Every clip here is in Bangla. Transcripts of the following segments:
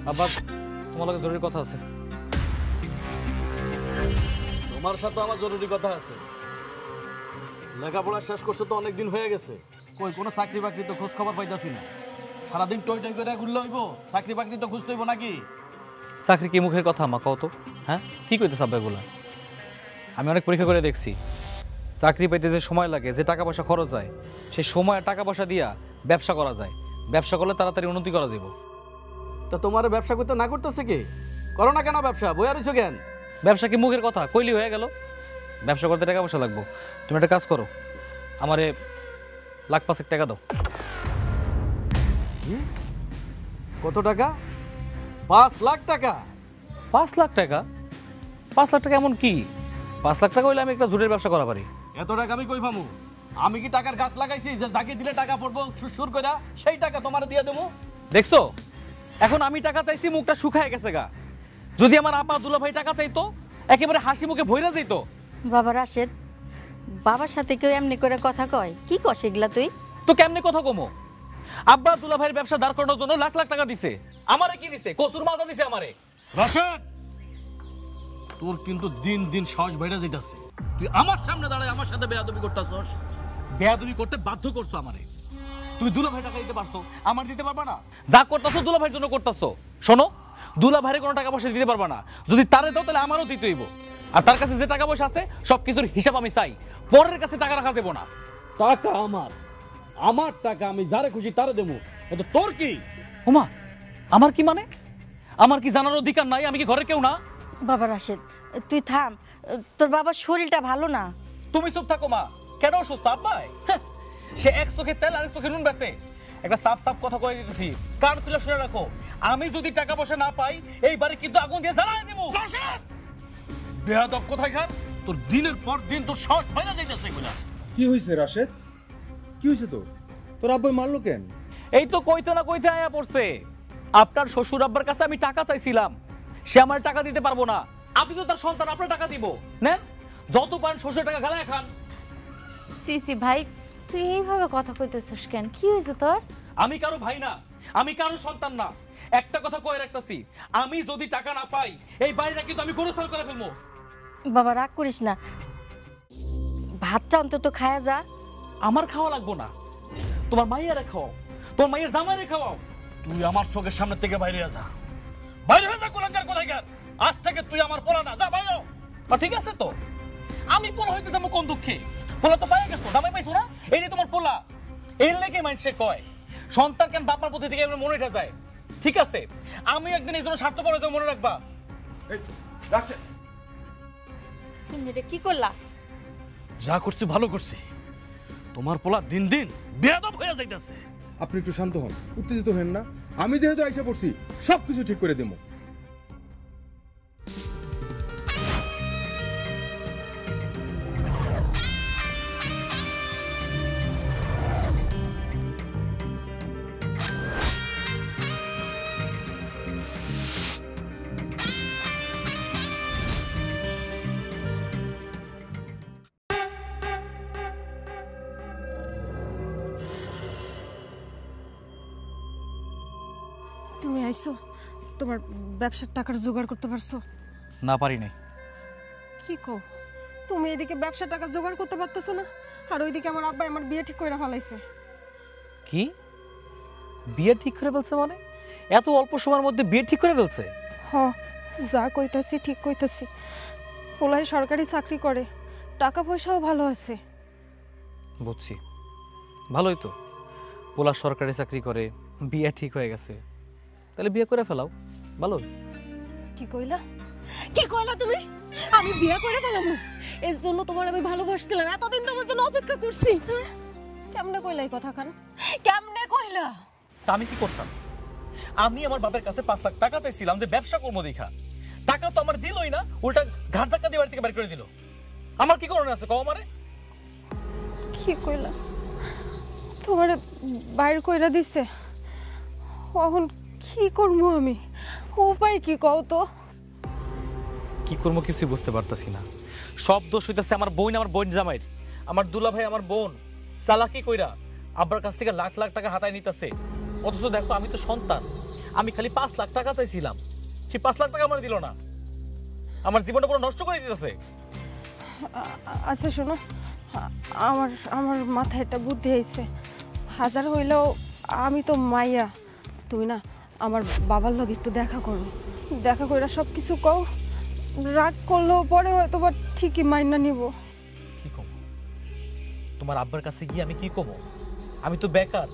আব্বা তোমার লগে জরুরি কথা আছে। তোমার সাথে আমার জরুরি কথা আছে। লেখাপড়া শেষ করছে তো অনেক দিন হয়ে গেছে, কই কোনো চাকরি বাকরি তো খোঁজ খবর পাইতাছি না। সারাদিন টই টই করে ঘুরলে হইব, চাকরি বাকরি তো খুঁজতে হইব নাকি? চাকরি কি মুখের কথা মা, কত? হ্যাঁ কি কইতেছ আব্বা এগুলা? আমি অনেক পরীক্ষা করে দেখছি, চাকরি পাইতে যে সময় লাগে, যে টাকা পয়সা খরচ হয়, সেই সময় টাকা পয়সা দিয়া ব্যবসা করা যায়। ব্যবসা করলে তাড়াতাড়ি উন্নতি করা যাব। তো তোমার ব্যবসা করতে না করতেছে কি? করো না কেন ব্যবসা? বইয়া রইছো কেন? ব্যবসা কি মুখের কথা? কইলি হয়ে গেল। ব্যবসা করতে টাকা পয়সা লাগবো। তুমি একটা কাজ করো, আমারে 1,05,000 টাকা দাও। কত টাকা? 5 লাখ টাকা? 5 লাখ টাকা? 5 লাখ টাকা এমন কি? 5 লাখ টাকা হইলে আমি একটা জুটের ব্যবসা করা পারি। এত টাকা আমি কই পামু? আমি কি টাকার গাছ লাগাইছি যে যাকে দিলে টাকা পড়বো সুর কইরা সেই টাকা তোমারে দিয়ে দেবো? দেখছো, এখন আমি টাকা চাইছি, মুখটা শুকায় গেছে গা। যদি আমার আপা দুলা ভাই টাকা চাইতো, একেবারে হাসি মুখে ভইরা যেত। বাবা রাশেদ, বাবার সাথে কেউ এমনি করে কথা কয়? কি কস এগুলা তুই? তো কেমনে কথা কমো? আব্বা দুলা ভাইয়ের ব্যবসা দাঁড় করানোর জন্য লাখ লাখ টাকা দিছে। আমারে কি দিছে? কসুর মাথা দিছে আমারে। রাশেদ, তোর কিন্তু দিন দিন সাহস বেড়ে যাইতাছে। তুই আমার সামনে দাঁড়ায় আমার সাথে বেয়াদবি করতাছস। বেয়াদবি করতে বাধ্য করছো আমারে। তুমি দুলা ভাই টাকা দিতে পারছো, আমার দিতে পারবা না? যা করতেছো দুলা ভাইয়ের জন্য করতেছো। শোনো, দুলা ভাইয়ের কোনো টাকা পয়সা দিতে পারবা না। যদি তারে দাও তাহলে আমারও দিতে হইব। আর তার কাছে যে টাকা পয়সা আছে সবকিছুর হিসাব আমি চাই। পরের কাছে টাকা রাখা যাবে না। টাকা আমার, আমার টাকা আমি যারে খুশি তারে দেবো। এটা তোর কি? ওমা, আমার কি মানে? আমার কি জানার অধিকার নাই? আমি কি ঘরে কেউ না? বাবা রাশেদ, তুই থাম। তোর বাবার শরীরটা ভালো না। তুমি চুপ থাকো মা। কেন অসুস্থ আব্বাই? সে এক চোখে তেল আর এক চোখে নুন বেচে। একটা সাফ সাফ কথা কয়ে দিতেছি, কান খুলে শুনে রাখো। আমি যদি টাকা পয়সা না পাই, এই বাড়ি কিন্তু আগুন দিয়ে জ্বালায় দেব। বেয়াদব কোথায় খান? তোর দিনের পর দিন তোর সাহস বাইরে যাইতেছে এগুলা। কি হয়েছে রাশেদ? কি হয়েছে তোর আব্বাই মারলো কেন? এই তো কইতে না কইতে আয়া পড়ছে। আপনার শ্বশুর আব্বার কাছে আমি টাকা চাইছিলাম, সে আমার টাকা দিতে পারবো না। আপনি তো তার সন্তান, আপনার টাকা দিব। নেন, যত পারেন শ্বশুর টাকা গালায় খান। সিসি ভাই, তুই এইভাবে কথা কইতেছিস কেন? কি হয়েছে তোর? আমি কারো ভাই না, আমি কারো সন্তান না। একটা কথা কয়ে রাখতেছি, আমি যদি টাকা না পাই, এই বাড়িটা কিন্তু আমি গোরস্থান করে ফেলবো। বাবা রাগ করিস না, ভাতটা অন্তত খায়া যা। আমার খাওয়া লাগবো না, তোমার মাইয়ারে খাওয়াও, তোমার মাইয়ের জামাইরে খাওয়াও। তুই আমার চোখের সামনে থেকে বাইরে যা, বাইরে হয়ে যা। কোলাঙ্গার কোথায়কার? আজ থেকে তুই আমার পোলা না, যা বাইরে। ঠিক আছে তো, আমি পোলা হইতে যাবো কোন দুঃখে? পোলা তো পাই গেছো, জামাই পাইছো না, এই তোমার পোলা। এই লেগে মানুষে কয় সন্তান কেন বাপমার প্রতি থেকে মনে উঠে যায়। ঠিক আছে, আমি একদিন এই জন্য স্বার্থপর হয়ে মনে রাখবা। তুমি এটা কি করলা? যা করছি ভালো করছি। তোমার পোলা দিন দিন বেয়াদব হয়ে যাইতেছে। আপনি একটু শান্ত হন, উত্তেজিত হেন না। আমি যেহেতু আইসা পড়ছি, সবকিছু ঠিক করে দেবো। তুমি আইছো, তোমার ব্যবসার টাকার জোগাড় করতে পারছো? না পারি নাই। কি কও, তুমি এদিকে ব্যবসার টাকা জোগাড় করতে পারতেছো না, আর ওইদিকে আমার আব্বা আমার বিয়ে ঠিক করে ফেলাইছে। কি বিয়ে ঠিক করে ফেলছে? মানে এত অল্প সময়ের মধ্যে বিয়ে ঠিক করে ফেলছে? হ, যা কইতাছি ঠিক কইতাছি। পোলাই সরকারি চাকরি করে, টাকা পয়সাও ভালো আছে। বুঝছি, ভালোই তো। পোলা সরকারি চাকরি করে, বিয়ে ঠিক হয়ে গেছে, তাহলে বিয়ে করে ফেলাও, ভালো। কি কইলা? কি কইলা তুমি? আমি বিয়ে করে ফেলাম? এর জন্য তোমার আমি ভালোবাসছিলাম, এতদিন তোমার জন্য অপেক্ষা করছি। কেমনে কইলা এই কথা খান? কেমনে কইলা? তা আমি কি করতাম? আমি আমার বাবার কাছে 5 লাখ টাকা চাইছিলাম যে ব্যবসা করবো দেখা। টাকা তো আমার দিলই না, উল্টা ঘাট ধাক্কা দিয়ে বাড়ি থেকে বের করে দিল। আমার কি করণীয় আছে কও আমারে? কি কইলা? তোমার বাইর কইরা দিছে? এখন কি করবো আমি? উপায় কি কও তো? কি করবো কিছুই বুঝতে পারতাছি না। সব দোষ হইতাছে আমার বোন, আমার বোন জামাইর। আমার দুলা ভাই, আমার বোন চালাকি কইরা আব্বার কাছ থেকে লাখ লাখ টাকা হাতায় নিতেছে। অথচ দেখো আমি তো সন্তান, আমি খালি 5 লাখ টাকা চাইছিলাম, সেই 5 লাখ টাকা আমার দিল না, আমার জীবনটা পুরো নষ্ট করে দিতেছে। আচ্ছা শোনো, আমার আমার মাথায় একটা বুদ্ধি হয়েছে। হাজার হইলেও আমি তো মাইয়া, তুমি না আমার বাবার লগে একটু দেখা করো, দেখা করে সব কিছু কও, রাগ করলেও পরে হয়তো বা ঠিকই মাইনা নিব। কি কম তোমার আব্বার কাছে গিয়ে আমি কি কমো? আমি তো বেকার,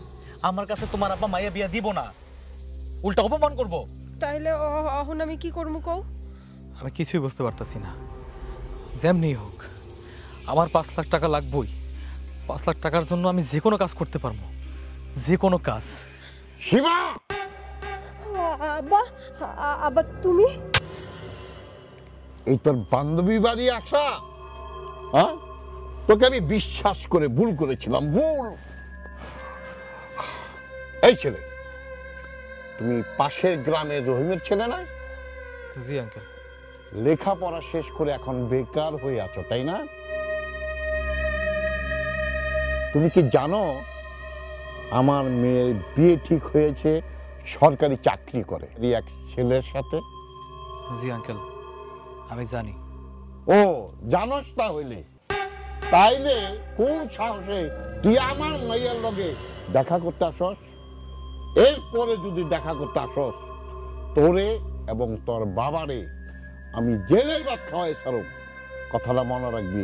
আমার কাছে তোমার আব্বা মাইয়া বিয়া দিব না, উল্টা অপমান করব। তাইলে এখন আমি কি করবো কও? আমি কিছুই বুঝতে পারতাছি না। যেমনি হোক আমার 5 লাখ টাকা লাগবেই। 5 লাখ টাকার জন্য আমি যে কোনো কাজ করতে পারবো, যে কোনো কাজ। সীমা, আব্বা, আব্বা তুমি? এই তোর বান্ধবী বাড়ি আসা? হ্যাঁ, তোকে আমি বিশ্বাস করে ভুল করেছিলাম, ভুল। এই ছেলে, তুমি পাশের গ্রামের রহিমের ছেলে না? জি আঙ্কেল। লেখাপড়া শেষ করে এখন বেকার হয়ে আছো, তাই না? তুমি কি জানো আমার মেয়ের বিয়ে ঠিক হয়েছে, সরকারি চাকরি করে এক ছেলের সাথে? জি আঙ্কেল, আমি জানি। ও জানোস তাহলে? তাইলে কোন সাহসে তুই আমার মেয়ের লগে দেখা করতে আসস? এরপরে যদি দেখা করতে আসস, তোরে এবং তোর বাবারে আমি জেলের ভাত খাওয়াই ছাড়ব, কথাটা মনে রাখবি।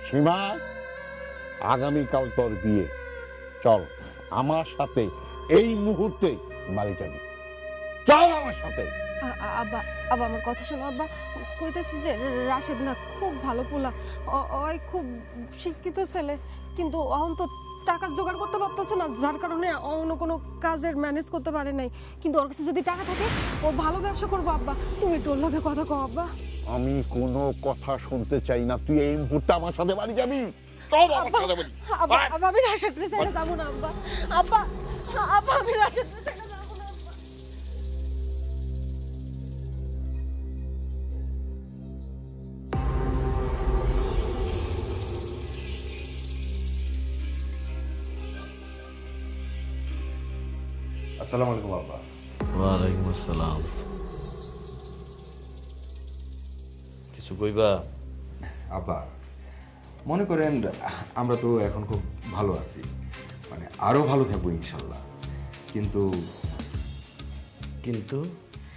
সীমা, আগামীকাল তোর বিয়ে, চল আমার সাথে এই মুহূর্তে বাড়ি যাবি, চল আমার সাথে। আব্বা, আব্বা আমার কথা শোনো। আব্বা কইতেছি যে রাশেদ না খুব ভালো পোলা, ওই খুব শিক্ষিত ছেলে, কিন্তু এখন তো টাকা জোগাড় করতে পারতেছে না, যার কারণে অন্য কোনো কাজের ম্যানেজ করতে পারে নাই। কিন্তু ওর কাছে যদি টাকা থাকে ও ভালো ব্যবসা করবো। আব্বা তুমি একটু ওর লগে কথা কও। আব্বা আমি কোনো কথা শুনতে চাই না, তুই এই মুহূর্তে আমার সাথে বাড়ি যাবি, চল আমার সাথে বাড়ি। আব্বা, আব্বা আমি রাশেদকে ছেড়ে যাবো না। আব্বা, আব্বা, আব্বা আমি রাশেদকে ছেড়ে যাবো না। আসসালামু আলাইকুম আব্বা। ওয়ালাইকুম আসসালাম। কিছু কইবা? আব্বা, মনে করেন আমরা তো এখন খুব ভালো আছি, মানে আরো ভালো থাকবো ইনশাল্লাহ, কিন্তু কিন্তু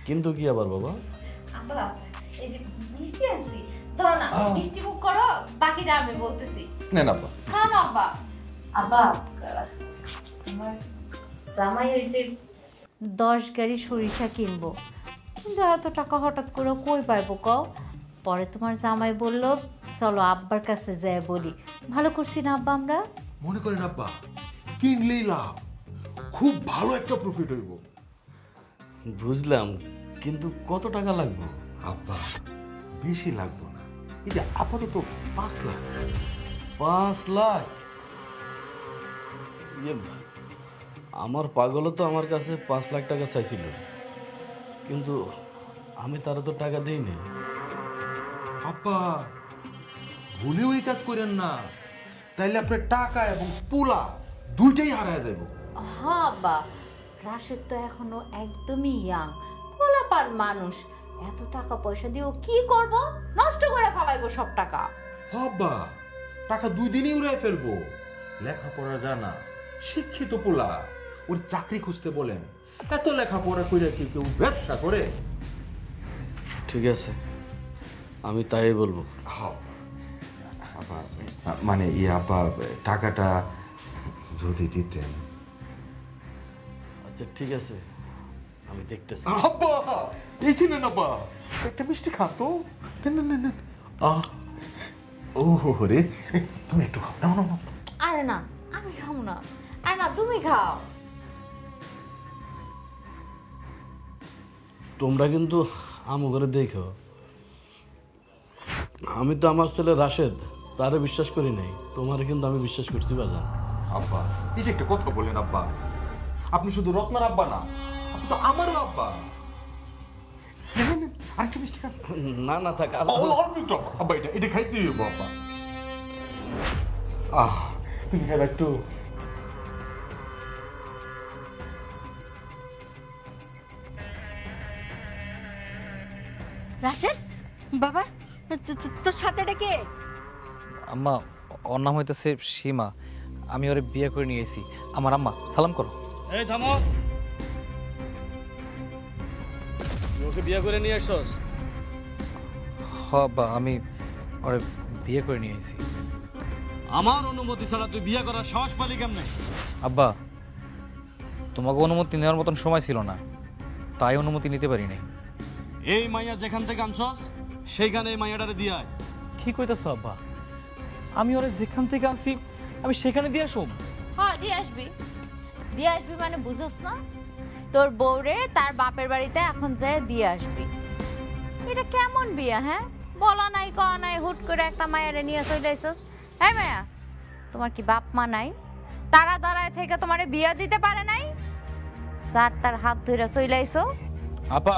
কিন্তু কি আবার বাবা? আব্বা এই যে মিষ্টি আনছি, ধরো না, মিষ্টি মুখ করো, বাকিটা আমি বলতেছি। নেন আব্বা। খাও না আব্বা। আব্বা আমার জামাই হইছে 10 গাড়ি সরিষা কিনবো, কিন্তু এত টাকা হঠাৎ করে কই পাইবো কও? পরে তোমার জামাই বলল চলো আব্বার কাছে যাই বলি। ভালো করছি না আব্বা আমরা? মনে করেন আব্বা, কিনলেই লাভ, খুব ভালো একটা প্রফিট হইব। বুঝলাম, কিন্তু কত টাকা লাগবে? আব্বা বেশি লাগবো না, এই যে আপাতত 5 লাখ। 5 লাখ? আমার পাগলও তো আমার কাছে 5 লাখ টাকা চাইছিল, কিন্তু আমি তারা তো টাকা দিই না। আব্বা ভুলেও এই কাজ করেন না, তাইলে আপনার টাকা এবং পোলা দুইটাই হারায় যাইব। হ্যাঁ আব্বা, রাশেদ তো এখনো একদমই ইয়াং, পোলাপান মানুষ, এত টাকা পয়সা দিয়েও কি করব? নষ্ট করে ফেলাইবো সব টাকা। আব্বা টাকা 2 দিনই উড়াই ফেলবো। লেখাপড়া জানা, শিক্ষিত পোলা, ওর চাকরি খুঁজতে বলেন। এত লেখাপড়া করে কি কেউ ব্যবসা করে? ঠিক আছে, আমি তাই বলবো। আব্বা মানে আব্বা টাকাটা যদি দিতেন। আচ্ছা ঠিক আছে, আমি দেখতেছি। আব্বা এই ছিলেন আব্বা, একটা মিষ্টি খাতো। ও রে, তুমি একটু খাও। নাও নাও নাও। আরে না, আমি খাবো না। আরে না, তুমি খাও। তোমরা কিন্তু আমু করে দেখো, আমি তো আমার ছেলে রাশেদ তারে বিশ্বাস করি নাই, তোমারে কিন্তু আমি বিশ্বাস করছি বাজান। আব্বা এই যে একটা কথা বলেন আব্বা, আপনি শুধু রত্নার আব্বা না, আপনি তো আমারও আব্বা। আরেকটা মিষ্টি খান। না না থাক, আব্বা এটা খাইতে হইব আব্বা। তুমি খাইবা একটু? রাশেদ বাবা তোর সাথে এটা কে? আম্মা ওর নাম হইতেছে সীমা, আমি ওরে বিয়ে করে নিয়ে এসেছি। আমার আম্মা সালাম করো। এই থামো, তুই ওকে বিয়ে করে নিয়ে আসছস? হ আব্বা, আমি ওরে বিয়ে করে নিয়ে এসেছি। আমার অনুমতি ছাড়া তুই বিয়ে করার সাহস পালি কেমনে? আব্বা, তোমাকে অনুমতি নেওয়ার মতন সময় ছিল না, তাই অনুমতি নিতে পারি নাই। এই মাইয়া যেখান থেকে আনছস সেইখানে এই মাইয়াটারে দিয়ে আয়। কি কইতাছো আব্বা? আমি ওরে যেখান থেকে আনছি আমি সেখানে দিয়ে আসুম? হ্যাঁ দিয়ে আসবি মানে বুঝছ না? তোর বউরে তার বাপের বাড়িতে এখন যায় দিয়ে আসবি। এটা কেমন বিয়া? হ্যাঁ, বলা নাই কওয়া নাই, হুট করে একটা মায়েরে নিয়ে চলে আইছস। হ্যাঁ মায়া, তোমার কি বাপ মা নাই? তারা দাঁড়ায় থেকে তোমারে বিয়া দিতে পারে নাই? স্যার তার হাত ধরে চলে আইছো। আপা,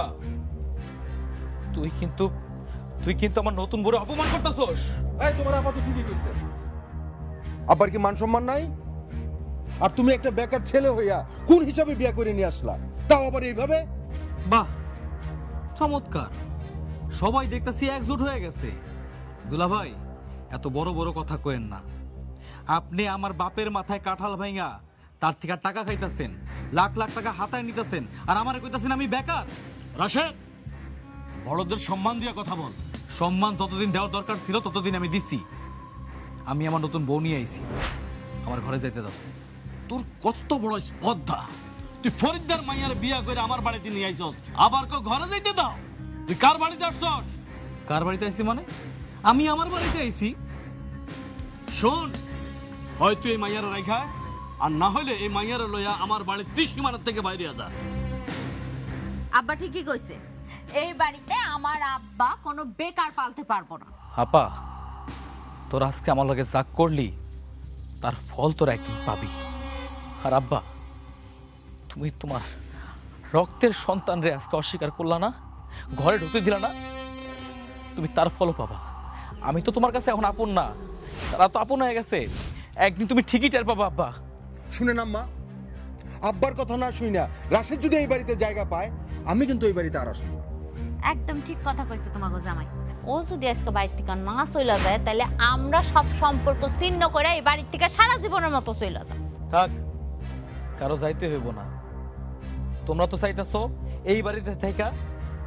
তুই কিন্তু আমার নতুন বউরে অপমান করতেছস। এই তোমার আপা তো ঠিকই কইছে। আবার কি মান সম্মান নাই? আর তুমি একটা বেকার ছেলে হইয়া কোন হিসাবে বিয়ে করে নিয়ে আসলা, তাও আবার এইভাবে? বাহ, চমৎকার, সবাই দেখতেছি একজোট হয়ে গেছে। দুলা ভাই, এত বড় বড় কথা কইেন না। আপনি আমার বাপের মাথায় কাঁঠাল ভাঙা তার থেকে টাকা খাইতেছেন, লাখ লাখ টাকা হাতায় নিতেছেন, আর আমারে কইতাছেন আমি বেকার। রাশেদ, বড়দের সম্মান দিয়ে কথা বল। সম্মান যতদিন দেওয়ার দরকার ছিল ততদিন আমি দিছি। আমি আমার নতুন বউ নিয়ে আইছি, আমার ঘরে যাইতে দাও। তোর কত বড় স্পর্ধা! তুই ফরিদদার মাইয়ার বিয়া করে আমার বাড়িতে নিয়ে আইছস, আবার কো ঘরে যাইতে দাও? তুই কার বাড়িতে আসছস? কার বাড়িতে আইছি মানে? আমি আমার বাড়িতে আইছি। শোন, হয়তো এই মাইয়ার রাইখা, আর না হলে এই মাইয়ার লইয়া আমার বাড়ির 30 সীমানার থেকে বাইরে যা। আব্বা ঠিকই কইছে, এই বাড়িতে আমার আব্বা কোনো বেকার পালতে পারবো না। আপা, তোর আজকে আমার লগে যা করলি তার ফল তোর একদিন পাবি। আর আব্বা, তুমি তোমার রক্তের সন্তান রে আজকে অস্বীকার করলা না, ঘরে ঢুকতে দিলা না, তুমি তার ফলও পাবা। আমি তো তোমার কাছে এখন আপন না, তারা তো আপন হয়ে গেছে। একদিন তুমি ঠিকই টের পাবা। আব্বা শুনেন আম্মা, আব্বার কথা না শুই না, রাশেদ যদি এই বাড়িতে জায়গা পায়, আমি কিন্তু এই বাড়িতে আর আসবো না। একদম ঠিক কথা কইছে তোমাকে জামাই। ও যদি আজকে বাড়ির থেকে না চলে যায়, তাহলে আমরা সব সম্পর্ক ছিন্ন করে এই বাড়ির থেকে সারা জীবনের মতো চলে যাব। থাক, কারো যাইতে হইব না। তোমরা তো চাইতেছো এই বাড়িতে থেকে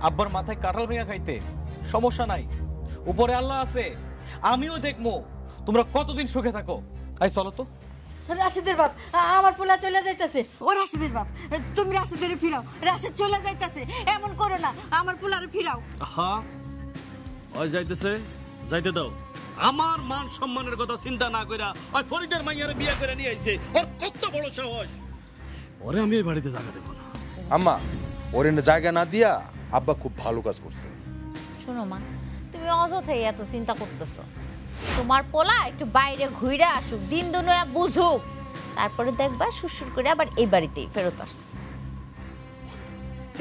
আব্বার মাথায় কাঁঠাল ভেঙা খাইতে, সমস্যা নাই, উপরে আল্লাহ আছে, আমিও দেখবো তোমরা কতদিন সুখে থাকো। আই চলো তো। রাশেদের বাপ, আমার পোলা চলে যাইতাছে। ও রাশেদের বাপ, তুমি রাশেদের ফিরাও। রাশেদ চলে যাইতাছে, এমন করো না, আমার পোলারে ফিরাও। হ্যাঁ, ওই যাইতেছে, যাইতে দাও। আমার মান সম্মানের কথা চিন্তা না কইরা ওই ফরিদের মাইয়ারে বিয়ে করে নিয়ে আইছে। ওর কত বড় সাহস! ওরে আমি এই বাড়িতে জায়গা দেব না। আম্মা, ওর এনে জায়গা না দিয়া আব্বা খুব ভালো কাজ করছে। শোনো মা, তুমি অযথাই এত চিন্তা করতেছো। তোমার পোলা একটু বাইরে ঘুরে আসুক, দিন দুনিয়া বুঝুক, তারপরে দেখবা শ্বশুর করে আবার এই বাড়িতেই ফেরত আসছে।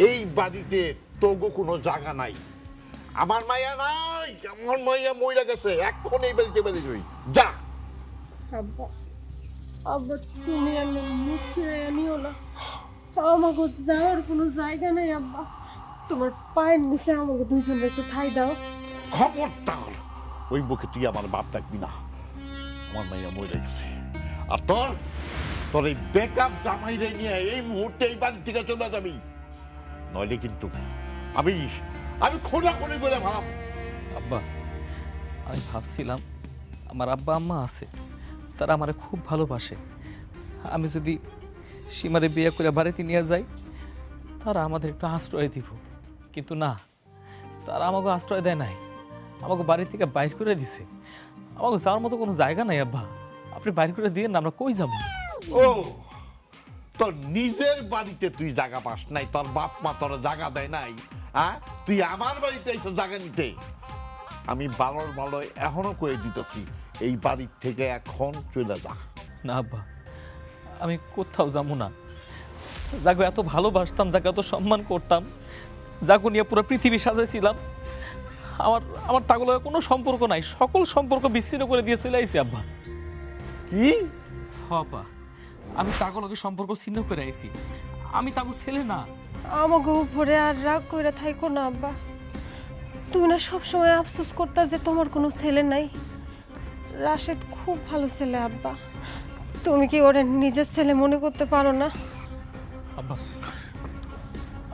এই বাড়িতে তোগো কোনো জায়গা নাই। আমার মায়া নাই, আমার মায়া মইরা গেছে, এখন এই বাড়িতে বেরিয়ে যাই। যা। আব্বা, আব্বা তুমি আমি মুখ ফিরে আনিও না। আমাকে যাওয়ার কোনো জায়গা নেই আব্বা। তোমার পায়ের নিচে আমাকে দুইজনে একটু ঠাই দাও। খবরদার ওই মুখে তুই আমার বাপ ডাকবি না। আমার মাইয়া মইরা গেছে। আর তোর এই বেকআপ জামাইরে নিয়ে এই মুহূর্তে এই বাড়ি থেকে চলে যাবি, নইলে কিন্তু আমি খোলাখুলি করে ভাব। আব্বা, আমি ভাবছিলাম আমার আব্বা আম্মা আছে, তারা আমারে খুব ভালোবাসে। আমি যদি সীমারে বিয়ে করে বাড়িতে নিয়ে যাই, তারা আমাদের একটু আশ্রয় দিব, কিন্তু না, তারা আমাকে আশ্রয় দেয় নাই, আমাকে বাড়ি থেকে বাইর করে দিছে। আমাকে যাওয়ার মতো কোনো জায়গা নাই। আব্বা, আপনি বাইর করে দিয়ে না, আমরা কই যাব? ও, তোর নিজের বাড়িতে তুই জায়গা পাস নাই, তোর বাপ মা তোর জায়গা দেয় নাই, হ্যাঁ? তুই আমার বাড়িতে এসে জায়গা নিতে। আমি ভালো এখনো করে দিতেছি, এই বাড়ির থেকে এখন চলে যা। না আব্বা, আমি কোথাও যাবো না। যাকে এত ভালোবাসতাম, যাকে এত সম্মান করতাম, যাকে নিয়ে পুরো পৃথিবী সাজাইছিলাম, আমার তাগুলো কোনো সম্পর্ক নাই, সকল সম্পর্ক বিচ্ছিন্ন করে দিয়ে চলে আইছি। আব্বা কি? আব্বা, আমি তাগুলোকে সম্পর্ক ছিন্ন করে আইছি, আমি তাগো ছেলে না। আমাকে উপরে আর রাগ করে থাইকো না আব্বা। তুমি না সবসময় আফসোস করতা যে তোমার কোনো ছেলে নাই। রাশেদ খুব ভালো ছেলে আব্বা, তুমি কি ওরে নিজের ছেলে মনে করতে পারো না? আব্বা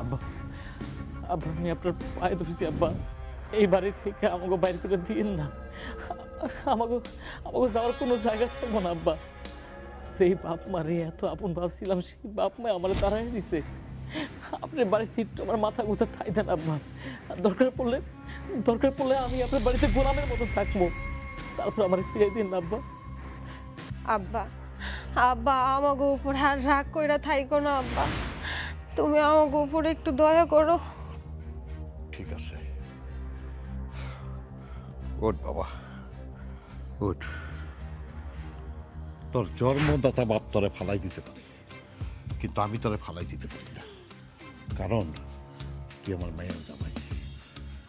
আব্বা আব্বা আমি আপনার পায়ে ধরেছি আব্বা, এই বাড়ি থেকে আমাকে বাইরে করে দিন না। আমাকে আমাকে যাওয়ার কোনো জায়গা থাকবো না আব্বা। সেই বাপ মারে এত আপন ভাবছিলাম, সেই বাপ মা আমার দাঁড়াই দিছে। আপনার বাড়িতে একটু আমার মাথা গোছা ঠাই দেন আব্বা। দরকার পড়লে আমি আপনার বাড়িতে গোলামের মতো থাকবো, তারপর আমার ফিরে দিন আব্বা। আব্বা আব্বা আমাকে উপর আর রাগ কইরা থাইকো না আব্বা, তুমি আমাকে উপরে একটু দয়া করো। ঠিক আছে, ওঠ বাবা ওঠ। তোর জন্মদাতা বাপ তোরে ফালাই দিতে পারে, কিন্তু আমি তোরে ফালাই দিতে পারি না, কারণ তুই আমার মায়ের জামাই।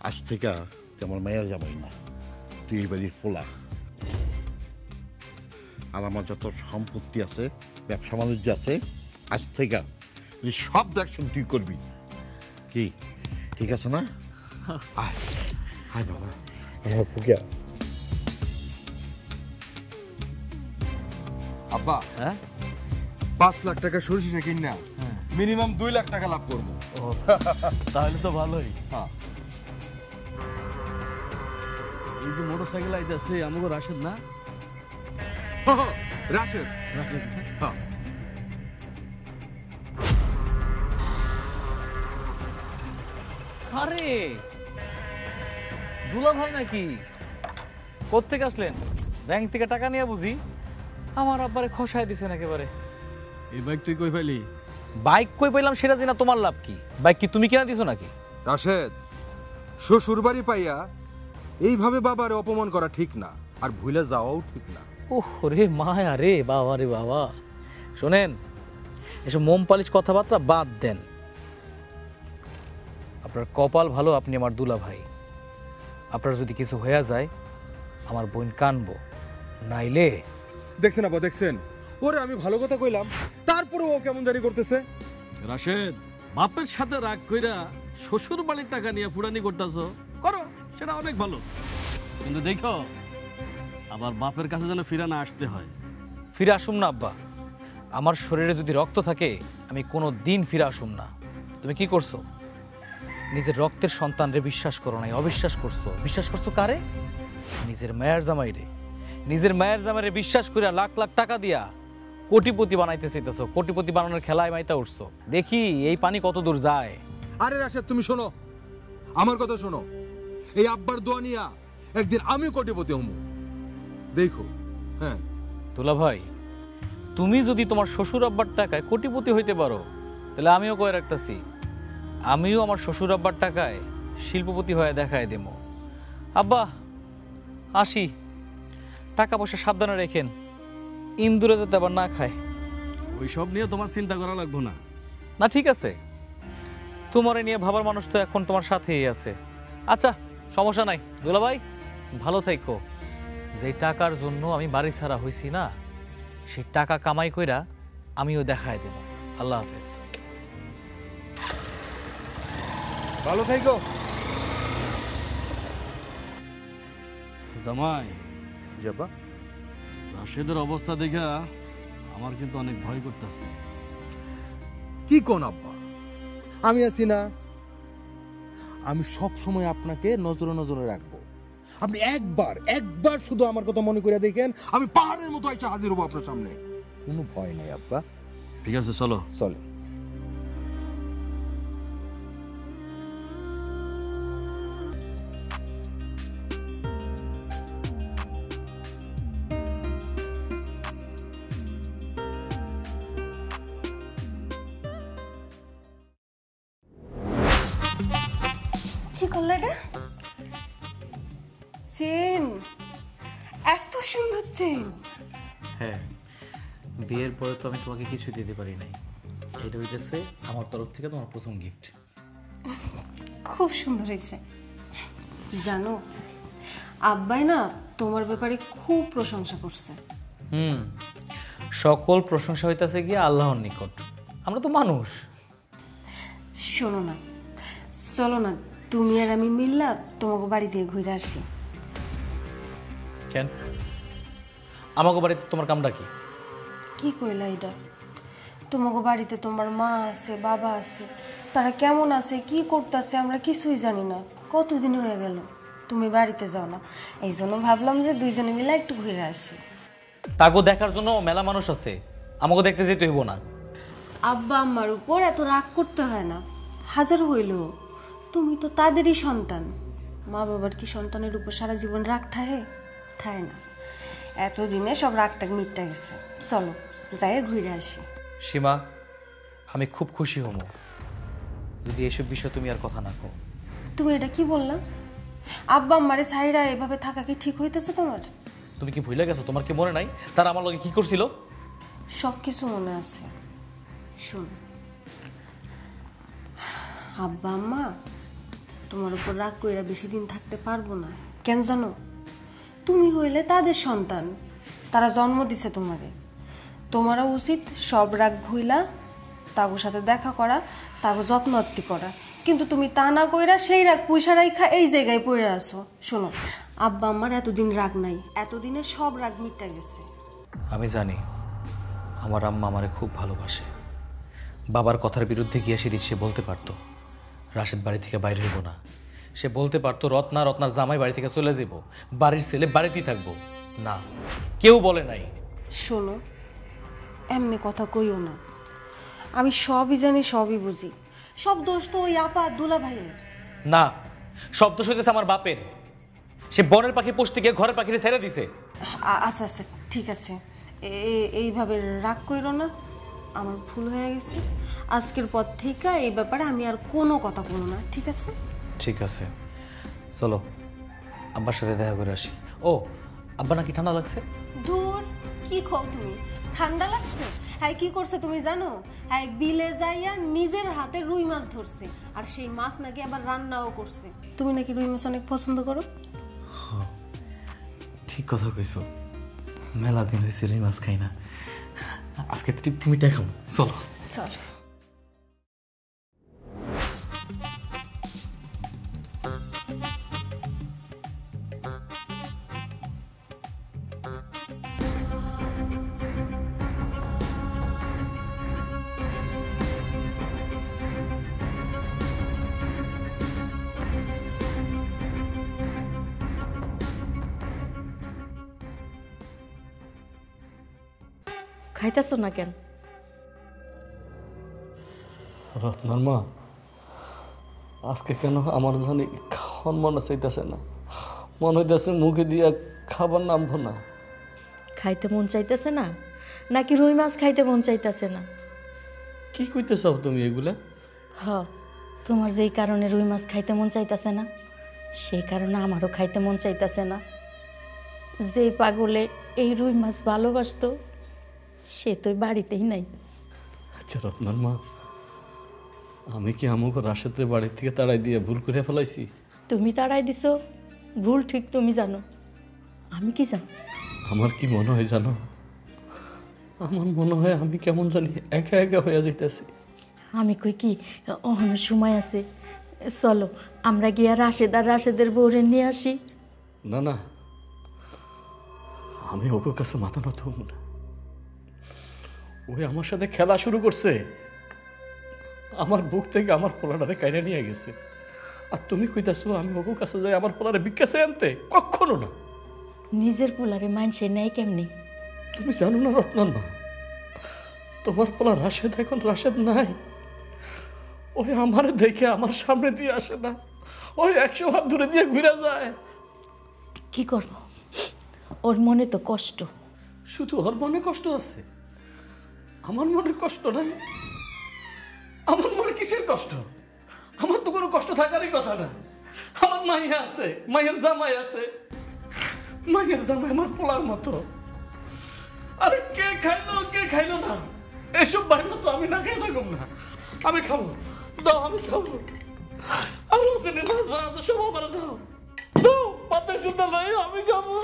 আজ থেকে তুই আমার মায়ের জামাই না, তুই এই বাড়ির পোলা। আর আমার যত সম্পত্তি আছে, ব্যবসা বাণিজ্য আছে, আজ থেকে তুই সব দেখশন তুই করবি। কি ঠিক আছে না? আয় আয় বাবা, আমার পুকিয়া। আব্বা হ্যাঁ 5 লাখ টাকা সরিষা কিনা মিনিমাম 2 লাখ টাকা লাভ করবো। তাহলে তো ভালোই। হ্যাঁ এই যে মোটরসাইকেল আইতেছে আমাকে রাশেদ না? রাশেদ। হ্যাঁ আরে দুলা ভাই নাকি? কোত্থেকে আসলেন? ব্যাংক থেকে টাকা নিয়ে বুঝি আমার আব্বারে খসায় দিছেন একেবারে। এই বাইক তুই কই পাইলি? বাইক কই পাইলাম সেটা জানা তোমার লাভ কি? বাইক কি তুমি কিনা দিছো নাকি? রাশেদ, শ্বশুর বাড়ি পাইয়া এইভাবে বাবারে অপমান করা ঠিক না, আর ভুলে যাওয়াও ঠিক না। ওহ রে মায়া রে বাবা রে বাবা। শোনেন, এসব মোম পালিশ কথাবার্তা বাদ দেন। আপনার কপাল ভালো, আপনি আমার দুলা ভাই। আপনার যদি কিছু হয়ে যায় আমার বোন কানবো, নাইলে। দেখছেন আব্বা, দেখছেন ওরে আমি ভালো কথা কইলাম, তারপরে ও কেমন জানি করতেছে। রাশেদ, বাপের সাথে রাগ কইরা শ্বশুর বাড়ির টাকা নিয়ে ফুটানি করতেছো, করো, সেটা অনেক ভালো, কিন্তু দেখো আবার বাপের কাছে যেন ফিরে না আসতে হয়। ফিরে আসুম না আব্বা, আমার শরীরে যদি রক্ত থাকে আমি কোনো দিন ফিরে আসুম না। তুমি কি করছো? নিজের রক্তের সন্তানরে বিশ্বাস করো নাই, অবিশ্বাস করছো। বিশ্বাস করছো কারে? নিজের মায়ের জামাইরে। নিজের মায়ের জামাইরে বিশ্বাস করিয়া লাখ লাখ টাকা দিয়া কোটিপতি বানাইতে চাইতেছো। কোটিপতি বানানোর খেলায় মাইতা উঠছো। দেখি এই পানি কত দূর যায়। আরে রাশেদ, তুমি শোনো, আমার কথা শোনো। এই আব্বার দোয়া নিয়া একদিন আমি কোটিপতি হমু, দেখো। হ্যাঁ দুলা ভাই, তুমি যদি তোমার শ্বশুর আব্বার টাকায় কোটিপতি হইতে পারো, তাহলে আমিও কয়ে রাখতেছি, আমিও আমার শ্বশুর আব্বার টাকায় শিল্পপতি হয়ে দেখায় দেব। আব্বা আসি, টাকা পয়সা সাবধানে রেখেন, ইন্দুরে যাতে আবার না খায়। ওই সব নিয়ে তোমার চিন্তা করা লাগবে না। না ঠিক আছে, তোমারে নিয়ে ভাবার মানুষ তো এখন তোমার সাথেই আছে। আচ্ছা সমস্যা নাই দুলা ভাই, ভালো থাইকো। যে টাকার জন্য আমি বাড়ি ছাড়া হইছি না, সেই টাকা কামাই কইরা আমিও দেখায় দেব। আল্লাহ হাফেজ। ভালো থাইকো। জামাই, যাবা রাশেদের অবস্থা দেখা আমার কিন্তু অনেক ভয় করতেছে। কি কোন আব্বা, আমি আছি না? আমি সব সময় আপনাকে নজরে নজরে রাখবো। আপনি একবার শুধু আমার কথা মনে করে দেখেন, আমি পাহাড়ের মতো আইসা হাজির হবো আপনার সামনে। কোনো ভয় নেই আব্বা। ঠিক আছে, চলো। চলে। কি করলে এটা? চেন, এত সুন্দর চেন। হ্যাঁ, বিয়ের পরে তো আমি তোমাকে কিছু দিতে পারি নাই। এটা হইতেছে আমার তরফ থেকে তোমার প্রথম গিফট। খুব সুন্দর হয়েছে। জানো, আব্বাই না তোমার ব্যাপারে খুব প্রশংসা করছে। সকল প্রশংসা হইতাছে গিয়ে আল্লাহর নিকট, আমরা তো মানুষ। শোনো না, চলো না তুমি আর আমি মিললাম তোমাকে বাড়ি দিয়ে ঘুরে আসি। কেন আমাকে বাড়িতে তোমার কামটা কি? কি কইলা এটা? তোমাকে বাড়িতে তোমার মা আছে, বাবা আছে, তারা কেমন আছে, কি করতেছে আমরা কিছুই জানি না। কতদিন হয়ে গেল তুমি বাড়িতে যাও না, এই জন্য ভাবলাম যে দুইজনে মিলে একটু ঘুরে আসি। তাকে দেখার জন্য মেলা মানুষ আছে, আমাকে দেখতে যেতে হইব না। আব্বা আম্মার উপর এত রাগ করতে হয় না, হাজার হইল তুমি তো তাদেরই সন্তান। মা বাবার কি সন্তানের উপর সারা জীবন রাগ থাকে? থাকে না। এতদিনে সব রাগটা মিটটা গেছে, চলো যাই ঘুরে আসি। সীমা, আমি খুব খুশি হব যদি এসব বিষয়ে তুমি আর কথা না কও। তুমি এটা কি বললা? আব্বা আম্মারে সাইরা এভাবে থাকা কি ঠিক হইতেছে তোমার? তুমি কি ভুলে গেছো? তোমার কি মনে নাই তারা আমার লগে কি করছিল? সব কিছু মনে আছে। শোন, আব্বা আম্মা তোমার উপর রাগ কইরা বেশি দিন থাকতে পারবো না। কেন জানো? তুমি হইলে তাদের সন্তান, তারা জন্ম দিছে তোমারে। তোমারও উচিত সব রাগ ভুইলা তাগোর সাথে দেখা করা, তাগো যত্ন আত্তি করা। কিন্তু তুমি তা না কইরা সেই রাগ পয়সা রাইখা এই জায়গায় পড়ে আসো। শোনো, আব্বা আম্মার এতদিন রাগ নাই, এতদিনে সব রাগ মিটা গেছে। আমি জানি আমার আম্মা আমারে খুব ভালোবাসে। বাবার কথার বিরুদ্ধে গিয়ে সেদিন সে বলতে পারতো রাশেদ বাড়ি থেকে বাইরে হইব না, সে বলতে পারতো রত্নার জামাই বাড়ি থেকে চলে যাব, বাড়ির ছেলে বাড়িতেই থাকবো। না, কেউ বলে নাই। শোনো, এমনি কথা কইও না। আমি সবই জানি, সবই বুঝি। সব দোষ তো ওই আপা দুলা ভাইয়ের। না, সব দোষ হইতেছে আমার বাপের। সে বনের পাখি পুষতে গিয়ে ঘরের পাখিরে ছেড়ে দিছে। আচ্ছা আচ্ছা, ঠিক আছে, এইভাবে রাগ কইরো না। আমার ভুল হয়ে গেছে। আজকের পর থেকে এই ব্যাপারে আমি আর কোনো কথা বলবো না, ঠিক আছে? ঠিক আছে, চলো আব্বার সাথে দেখা করে আসি। ও, আব্বা নাকি ঠান্ডা লাগছে? দূর, কি খাও তুমি? ঠান্ডা লাগছে? হ্যাঁ, কি করছে তুমি জানো? হ্যাঁ, বিলে যাইয়া নিজের হাতে রুই মাছ ধরছে, আর সেই মাছ নাকি আবার রান্নাও করছে। তুমি নাকি রুই মাছ অনেক পছন্দ করো? ঠিক কথা কইছো, মেলা দিন হয়েছে রুই মাছ খাই না। আজকে তৃপ্তি মিটাই খাবো, চলো। চল। খাইতেছ না কেন? রত্নার মা, আজকে কেন আমার জানি খাওয়ার মনে চাইতেছে না। মনে হইতেছে মুখে দিয়া খাবার নামবো না। খাইতে মন চাইতেছে না নাকি রুই মাছ খাইতে মন চাইতেছে না? কি কইতে চাও তুমি এগুলা? হ, তোমার যেই কারণে রুই মাছ খাইতে মন চাইতেছে না, সেই কারণে আমারও খাইতে মন চাইতেছে না। যে পাগলে এই রুই মাছ ভালোবাসতো সে তো বাড়িতেই নাই। আচ্ছা রত্নার মা, আমি কি আমাকে রাশেদের বাড়ি থেকে তাড়াই দিয়ে ভুল করে ফেলাইছি? তুমি তাড়াই দিছো, ভুল ঠিক তুমি জানো, আমি কি জানি? আমার কি মনে হয় জানো? আমার মনে হয় আমি কেমন জানি একা একা হয়ে যাইতেছি। আমি কই কি অন্য সময় আছে, চলো আমরা গিয়া রাশেদের বউরে নিয়ে আসি। না না, আমি ওকে কাছে মাথা নত হব না। ওই আমার সাথে খেলা শুরু করছে, আমার বুক থেকে আমার পোলাটারে কাইরে নিয়ে গেছে। আর তুমি কইতাছো আমি ওকে কাছে যাই আমার পোলারে ভিক্ষা চাই আনতে? কখনো না। নিজের পোলারে মানছে নেই কেমনি? তুমি জানো না রত্নার মা, তোমার পোলা রাশেদ এখন রাশেদ নাই। ওই আমারে দেখে আমার সামনে দিয়ে আসে না, ওই 100 হাত দূরে দিয়ে ঘুরে যায়। কি করব, ওর মনে তো কষ্ট। শুধু ওর মনে কষ্ট আছে, আমার মনে কষ্ট নাই। আমার মনে কিসের কষ্ট? আমার তো কোনো কষ্ট থাকারই কথা না। আমার মাইয়া আছে, মাইয়ের জামাই আছে। মাইয়ের জামাই আমার পোলার মতো। আরে কে খাইলো না, এসব বাইরে তো আমি না খেয়ে থাকুম না। আমি খাবো, দাও আমি খাবো। আর হোসেনের ভাষা আছে, সব আমার দাও, দাও পাতে শুদ্ধ নাই, আমি খাবো।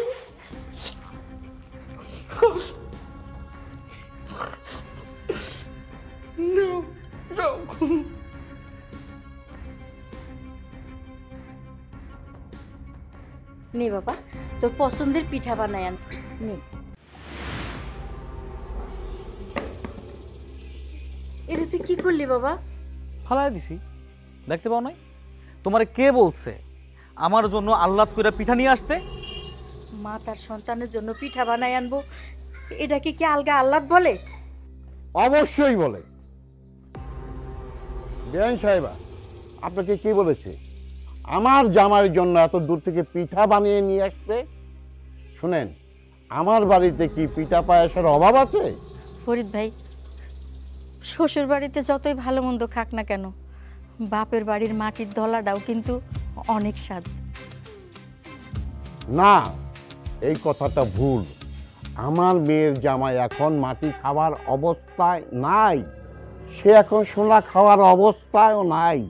No, no. নে বাবা, তোর পছন্দের পিঠা বানাই আনছি, নে। এটা তুই কি করলি বাবা? ফালাই দিছি, দেখতে পাও নাই? তোমারে কে বলছে আমার জন্য আহ্লাদ করে পিঠা নিয়ে আসতে? মা তার সন্তানের জন্য পিঠা বানাই আনবো, এটাকে কি আলগা আহ্লাদ বলে? অবশ্যই বলে। বেআইন সাহেবা, আপনাকে কি বলেছে আমার জামাইয়ের জন্য এত দূর থেকে পিঠা বানিয়ে নিয়ে আসতে? শুনেন, আমার বাড়িতে কি পিঠা পায়েসের অভাব আছে? ফরিদ ভাই, শ্বশুর বাড়িতে যতই ভালো মন্দ খাক না কেন, বাপের বাড়ির মাটির দলাটাও কিন্তু অনেক স্বাদ। না, এই কথাটা ভুল। আমার মেয়ের জামাই এখন মাটি খাওয়ার অবস্থায় নাই, সে এখন সোনা খাওয়ার অবস্থায়ও নাই।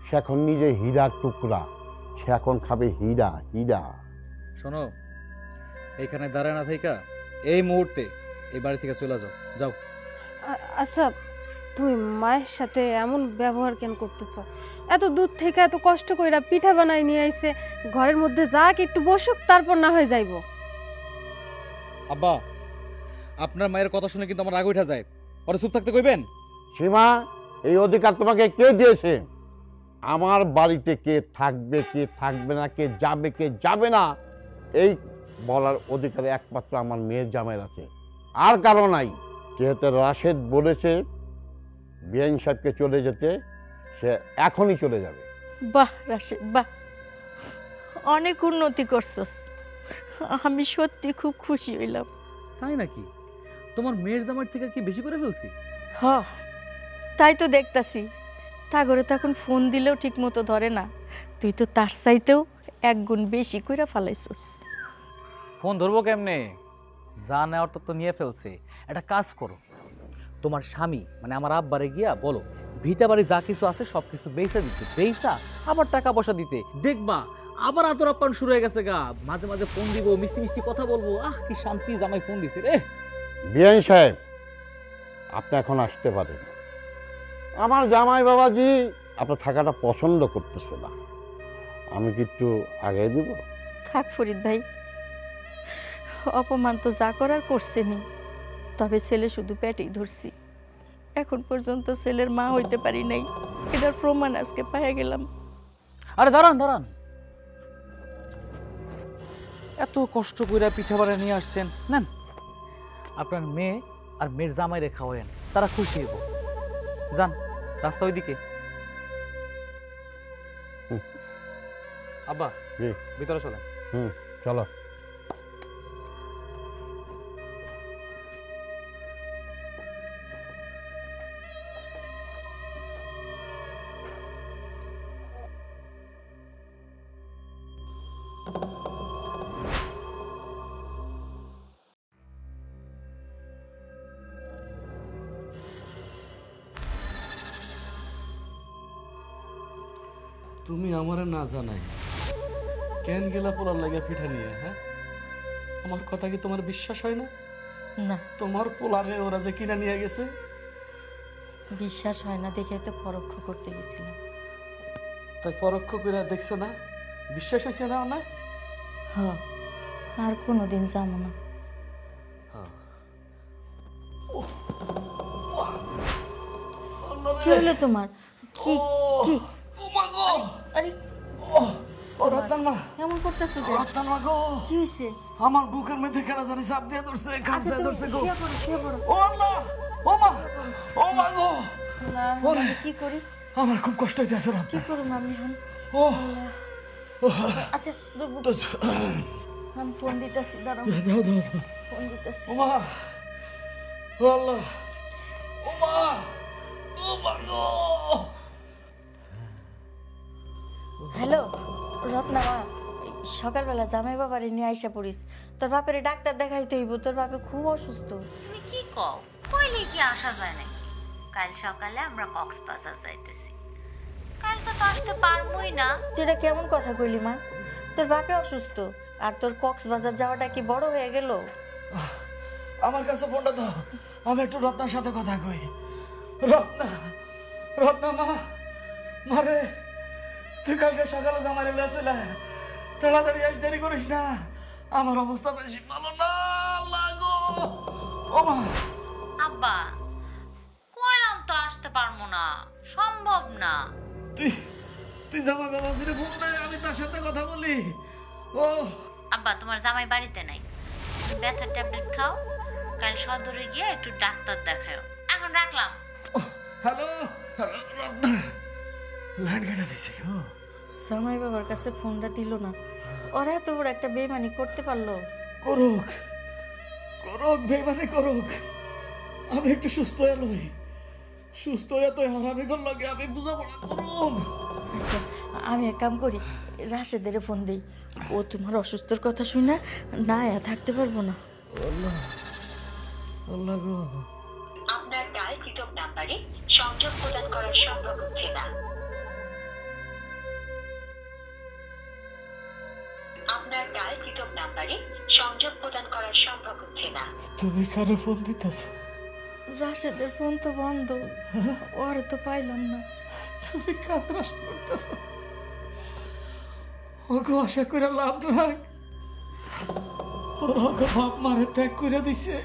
সে এখন নিজে হীরার টুকরা, সে এখন খাবে হীরা হীরা। শোনো, এইখানে দাঁড়ায় না থাইকা এই মুহূর্তে এই বাড়ি থেকে চলে যাও, যাও। আচ্ছা, তুই মায়ের সাথে এমন ব্যবহার কেন করতেছ? এত দূর থেকে এত কষ্ট কইরা পিঠা বানাই নিয়ে আইছে, ঘরের মধ্যে যাক একটু বসুক, তারপর না হয়ে যাইব। আব্বা, আপনার মায়ের কথা শুনে কিন্তু আমার রাগ উঠা যায়। ওরা চুপ থাকতে কইবেন? সীমা, এই অধিকার তোমাকে কে দিয়েছে? আমার বাড়িতে কে থাকবে, কে থাকবে না, কে যাবে না, এই বলার অধিকার একমাত্র আমার মেয়ের জামাইয়ের আছে, আর কারো নাই। যেহেতু রাশেদ বলেছে বিআইন সাহেবকে চলে যেতে, সে এখনই চলে যাবে। বাহ রাশেদ, বাহ, অনেক উন্নতি করছস, আমি সত্যি খুব খুশি হইলাম। তাই নাকি? তোমার মেয়ের জামাইয়ের থেকে কি বেশি করে ফেলছি? হ, তাই তো দেখতাছি। তাগরে তো এখন ফোন দিলেও ঠিক মতো ধরে না, তুই তো তার চাইতেও এক গুণ বেশি কইরা ফালাইছস। ফোন ধরবো কেমনে? যা নেওয়ার তো নিয়ে ফেলছে। একটা কাজ করো, তোমার স্বামী মানে আমার আব্বারে গিয়া বলো ভিটা বাড়ি যা কিছু আছে সব কিছু বেচা দিতে, বেচা আবার টাকা পয়সা দিতে। দেখবা আবার আতর আপ্যায়ন শুরু হয়ে গেছে গা। মাঝে মাঝে ফোন দিব, মিষ্টি মিষ্টি কথা বলবো। আহ, কি শান্তি, জামাই ফোন দিছে রে। বিআইন সাহেব, আপনি এখন আসতে পারেন। আমার জামাই বাবাজি আপনার থাকাটা পছন্দ করতেছে না, আমি কি একটু আগে দিব? থাক ফরিদ ভাই, অপমান তো যা করার করছেনি, তবে ছেলে শুধু পেটেই ধরছি। এখন পর্যন্ত ছেলের মা হইতে পারি নাই, এটার প্রমাণ আজকে পাইয়া গেলাম। আরে দাঁড়ান দাঁড়ান, এত কষ্ট করে পিঠা বাড়া নিয়ে আসছেন, নেন আপনার মেয়ে আর মেয়ের জামাইরে খাওয়ায়েন, তারা খুশি হইব। যান, রাস্তা ওইদিকে। আব্বা, ভিতরে চলেন। চলো। তুমি আমারে না জানাই কেন গেলা পোলার লাগা পিঠা নিয়ে? হ্যাঁ, আমার কথা কি তোমার বিশ্বাস হয় না? না, তোমার পোলারে ওরা যে কিনা নিয়ে গেছে। বিশ্বাস হয় না দেখে তো পরোক্ষ করতে গেছিলাম। তাই পরোক্ষ করে দেখছো না, বিশ্বাস হয়েছে না? না, হ্যাঁ, আর কোনোদিন যাবো না। কি হলো তোমার? কি কি? আরে এমন করতেছো যে? কি হয়েছে? আমার বুকের মধ্যে কেনা জানি চাপ দিয়ে ধরছে, কাঁচা ধরছে গো। শুয়ে পড়ো। ও আল্লাহ, ও মা, ও মা গো। আল্লাহ, কি করি? আমার খুব কষ্ট হইতেছে। কি করব আমি এখন? ও আচ্ছা, আমি ফোন দিতেছি, দাঁড়াও। ফোন দিতেছি। ও মা, ও আল্লাহ, ও মা, ও মা গো। হ্যালো রত্না মা, সকালবেলা জামাই বাবারে নিয়ে আইসা পড়িস। তোর বাপের ডাক্তার দেখাইতে হইব, তোর বাপে খুব অসুস্থ। তুমি কি কও? কইলে কি আসা যায় নাকি? কাল সকালে আমরা কক্সবাজার যাইতেছি, কাল তো আসতে পারবোই না। তুই এটা কেমন কথা কইলি মা? তোর বাপে অসুস্থ আর তোর কক্সবাজার যাওয়াটা কি বড় হয়ে গেল? আমার কাছে ফোনটা দাও, আমি একটু রত্নার সাথে কথা কই। রত্না, রত্না মা, মারে তুই কালকে সকালে জামাই লইয়া চলে তাড়াতাড়ি আস, দেরি করিস না, আমার অবস্থা বেশি ভালো না। আল্লাহ গো, ও মা। আব্বা কইলাম তো আসতে পারবো না, সম্ভব না। তুই জামাই বাবাজিরে ফোন দে, আমি তার সাথে কথা বলি। ও আব্বা তোমার জামাই বাড়িতে নাই, ব্যথার ট্যাবলেট খাও, কাল সদরে গিয়ে একটু ডাক্তার দেখাও। এখন রাখলাম। হ্যালো, লাইন কেটে দিছি গো। জামাই বাবার কাছে ফোনটা দিল না, ওরা এত বড় একটা বেমানি করতে পারলো? করুক করুক, বেমানি করুক, আমি একটু সুস্থ হয়ে লই, সুস্থ হয়ে তো হারামি কর লাগে আমি বুঝাপড়া করুম। আচ্ছা, আমি এক কাম করি, রাশেদের ফোন দিই, ও তোমার অসুস্থর কথা শুনে না থাকতে পারবো না। আল্লাহ গো, আপনার ডায়ালকৃত নাম্বারে সংযোগ প্রদান করা সম্ভব হচ্ছে না। আপনার ডায়ালকৃত নাম্বারে সংযোগ প্রদান করা সম্ভব হচ্ছে না। তুমি কারো ফোন দিতেছ? রাশেদের ফোন তো বন্ধ, ওরে তো পাইলাম না। তুমি কাদের আশা করতেছ? ওকে আশা করে লাভ নাই, ওরা ওকে বাপ মারে ত্যাগ করে দিছে,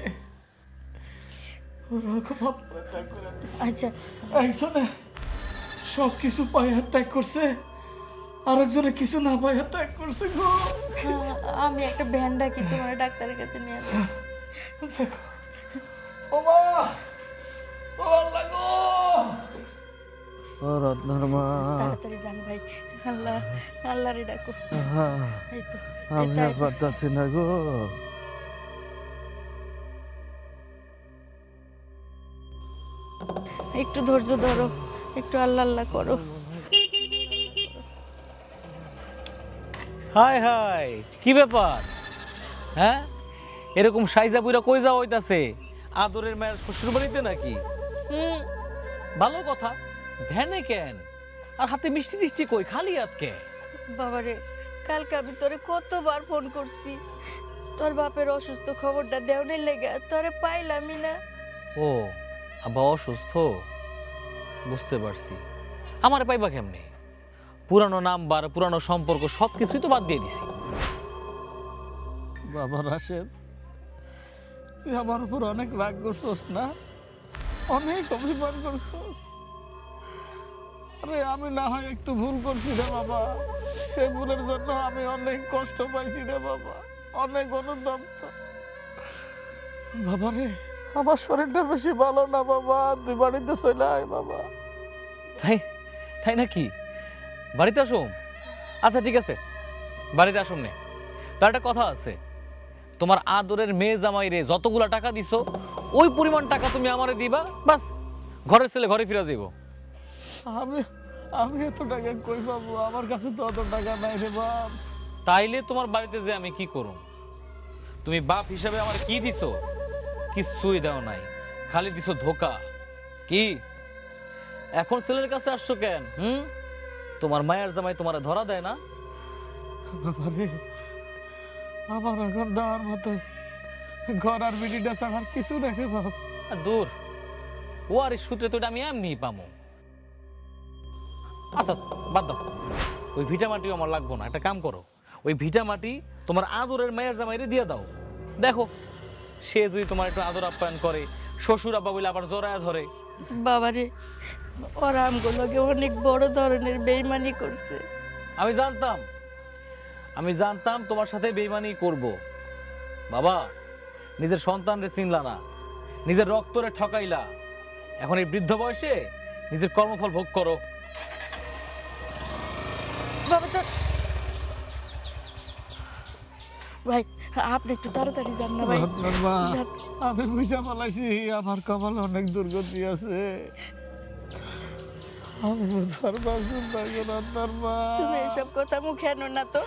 ওরা ওকে বাপ মারে ত্যাগ করে দিছে। আচ্ছা, একজনে সব কিছু পাইয়া ত্যাগ করছে, আরেকজনে কিছু না পাইয়া ত্যাগ করছে গো। আমি একটা ভ্যান ডাকি, তোমার ডাক্তারের কাছে নিয়ে যাবো। দেখো ও মা, ও আল্লাহ গো, ও রত্নার মা, তাড়াতাড়ি যান ভাই, আল্লাহ আল্লাহরে ডাকো। এই তো, আমি আর পারতাছি না গো। একটু ধৈর্য ধরো, একটু আল্লাহ আল্লাহ করো। হাই হাই, কি ব্যাপার? হ্যাঁ, এরকম সাইজা বুইরা কই যাওয়া হইতাছে? আদরের মায়ের শ্বশুর বাড়িতে নাকি? ভালো কথা, ভ্যানে কেন? আর হাতে মিষ্টি টিষ্টি কই, খালি হাত কে? বাবারে, কালকে আমি তোরে কতবার ফোন করছি, তোর বাপের অসুস্থ খবরটা দেওয়ার লেগে তোরে পাইলামই না। ও আব্বা অসুস্থ, বুঝতে পারছি। আমারে পাইবা কেমনে? পুরানো নাম্বার, পুরানো সম্পর্ক সবকিছুই তো বাদ দিয়ে দিছি। বাবা রাশেদ, তুই আমার উপর অনেক রাগ করছস না, অনেক অভিমান করছস। আরে আমি না হয় একটু ভুল করছি রে বাবা, সে ভুলের জন্য আমি অনেক কষ্ট পাইছি রে বাবা, অনেক অনুতপ্ত। বাবা রে, আমার শরীরটা বেশি ভালো না বাবা, তুই বাড়িতে চলে আয় বাবা। তাই তাই নাকি? বাড়িতে আসুম? আচ্ছা ঠিক আছে, বাড়িতে আসুম নে। তার একটা কথা আছে, তোমার আদরের মেয়ে জামাই রে যতগুলা টাকা দিছো ওই পরিমাণ টাকা তুমি আমারে দিবা, বাস ঘরের ছেলে ঘরে ফিরে যাইব। আমি আমি এত টাকা কই পাবো? আমার কাছে তো অত টাকা নাই রে বাপ। তাইলে তোমার বাড়িতে যে আমি কি করুম? তুমি বাপ হিসাবে আমার কি দিছো? কিছুই দাও নাই, খালি দিছো ধোকা। কি এখন ছেলের কাছে আসছো কেন? তোমার মায়ের জামাই তোমারে ধরা দেয় না? বাবারে, আমার এখন দেওয়ার মতো ঘর আর বিড়িটা ছাড়ার কিছু রেখে বাপ। আর দূর, ও আর এই সূত্রে তো এটা আমি এমনি পামো। আচ্ছা বাদ দাও, ওই ভিটা মাটিও আমার লাগবো না। একটা কাম করো, ওই ভিটা মাটি তোমার আদরের মায়ের জামাইরে দিয়ে দাও। দেখো সে যদি তোমার একটু আদর আপ্যায়ন করে, শ্বশুর আব্বা বলে আবার জড়ায় ধরে। বাবারে, ওরা আমগুলোকে অনেক বড় ধরনের বেইমানি করছে। আমি জানতাম তোমার সাথে বেইমানি করব। বাবা, নিজের সন্তানরে চিনলা না, নিজের রক্তরে ঠকাইলা, এখন এই বৃদ্ধ বয়সে নিজের কর্মফল ভোগ করো। বাবা তো ভাই, আপনি একটু তাড়াতাড়ি যান না ভাই। যান। আমি বুঝা পালাইছি আমার কপাল অনেক দুর্গতি আছে। তুমি এসব কথা মুখে আনো না তো,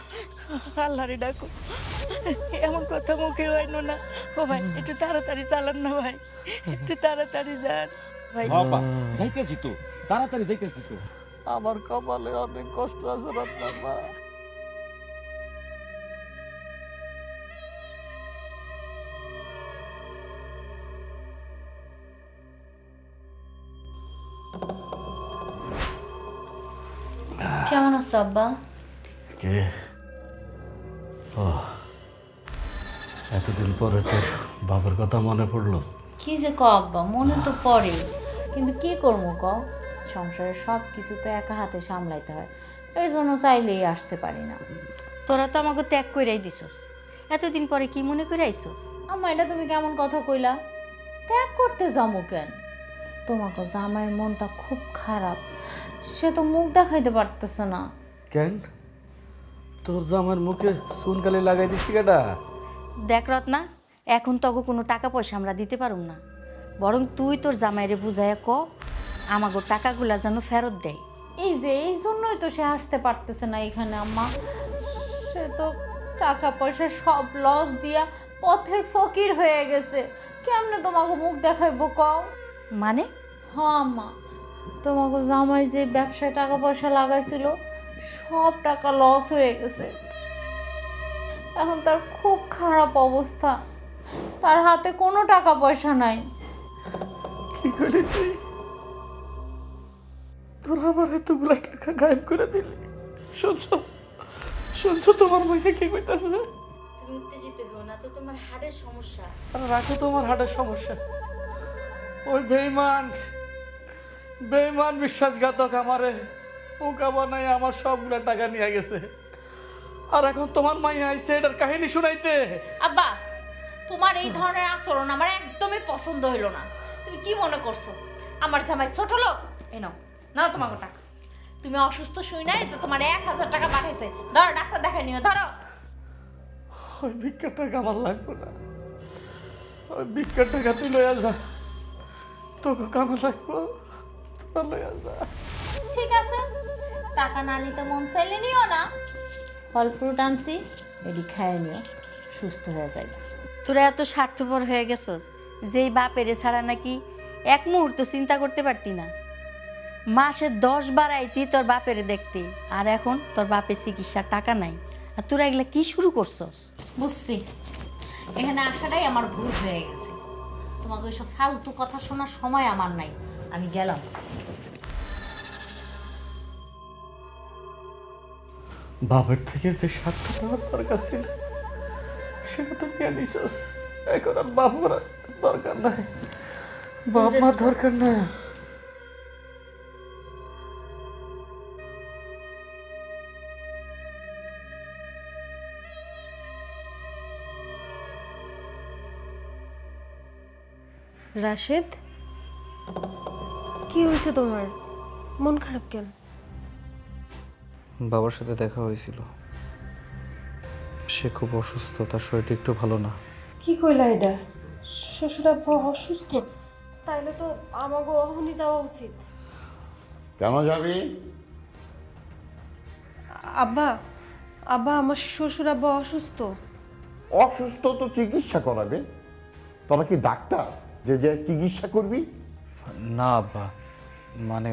আল্লাহরে ডাকো, এমন কথা মুখে আনো না। ও ভাই, একটু তাড়াতাড়ি চালান না ভাই, একটু তাড়াতাড়ি যান ভাই। যাইতেছি তো, তাড়াতাড়ি যাইতেছি তো। আমার কপালে অনেক কষ্ট আছে রত্নার মা। কেমন আছো আব্বা? কে? এতদিন পরে তোর বাবার কথা মনে পড়লো। কি যে ক আব্বা, মনে তো পড়ে, কিন্তু কি করবো ক, সংসারের সব কিছু তো একা হাতে সামলাইতে হয়, এই জন্য চাইলেই আসতে পারি না। তোরা তো আমাকে ত্যাগ কইরাই দিছস, এতদিন পরে কি মনে করে আইছস? আম্মা এটা তুমি কেমন কথা কইলা? ত্যাগ করতে যাবো কেন? তোমাকে জামাইয়ের মনটা খুব খারাপ, সে তো মুখ দেখাইতে পারতেছে না। কেন তোর জামার মুখে চুনকালি লাগাই দিচ্ছি কেটা? দেখ রত্না, এখন তোকে কোনো টাকা পয়সা আমরা দিতে পারুম না, বরং তুই তোর জামাইরে বুঝাইয়া ক আমাগো টাকাগুলা যেন ফেরত দেয়। এই যে এই জন্যই তো সে আসতে পারতেছে না এখানে আম্মা, সে তো টাকা পয়সা সব লস দিয়া পথের ফকির হয়ে গেছে, কেমনে তোমাকে মুখ দেখাইবো কও? মানে? হ্যাঁ আম্মা, তোমাকে জামাই যে ব্যবসায় টাকা পয়সা লাগাইছিল সব টাকা লস হয়ে গেছে, এখন তার খুব খারাপ অবস্থা, তার হাতে কোনো টাকা পয়সা নাই। কি করলি তুই? তোর আমার এতগুলা টাকা গায়েব করে দিলি। শুনছো শুনছো তোমার মুখে কি কইতাছে? তুমি উত্তেজিত হও না তো, তোমার হাড়ের সমস্যা। রাখো তোমার হার্টের সমস্যা। ওই বেঈমান বেঈমান বিশ্বাসঘাতক আমারে পোকা বানাই আমার সবগুলা টাকা নিয়ে গেছে, আর এখন তোমার মাইয়া আইছে এটার কাহিনী শুনাইতে। আব্বা, তোমার এই ধরনের আচরণ আমার একদমই পছন্দ হইল না। তুমি কি মনে করছো আমার জামাই ছোট লোক? নাও নাও তোমার টাকা, তুমি অসুস্থ শুই নাই তো তোমার 1000 টাকা পাঠাইছে, ধরো ডাক্তার দেখাই নিও, ধরো। ওই ভিক্ষার টাকা আমার লাগবে না, ওই ভিক্ষার টাকা তুই লইয়া যা, তোকে কামে লাগবো, তোরা লইয়া যা। ঠিক আছে, টাকা না নিতে মন চাইলে নিও না, ফল ফ্রুট আনছি এটি খাইয়ে নিও, সুস্থ হয়ে যাবে। তোরা এত স্বার্থপর হয়ে গেছস যেই বাপেরে ছাড়া নাকি এক মুহূর্ত চিন্তা করতে পারতি না। মাসে 10 বার আইতি তোর বাপেরে দেখতে, আর এখন তোর বাপের চিকিৎসার টাকা নাই, আর তোরা এগুলা কি শুরু করছস? বুঝছি, এখানে আসাটাই আমার ভুল হয়ে গেছে, তোমাকে ওইসব ফালতু কথা শোনার সময় আমার নাই, আমি গেলাম। বাবার থেকে যে স্বার্থ নেওয়ার দরকার ছিল সেটা তো নিয়ে নিছস, এখন আর বাবার দরকার নাই, বাপ মা দরকার নাই। রাশেদ, কি হয়েছে তোমার? মন খারাপ কেন? বাবার সাথে দেখা হয়েছিল, সে খুব অসুস্থ, তার শরীরটা একটু ভালো না। কি কইলা এটা? শ্বশুর আব্বা অসুস্থ? তাইলে তো আমাকে অহনি যাওয়া উচিত। কেন যাবি? আব্বা, আব্বা আমার শ্বশুর আব্বা অসুস্থ। অসুস্থ তো চিকিৎসা করাবে, তোরা কি ডাক্তার যে যে চিকিৎসা করবি? না আব্বা, মানে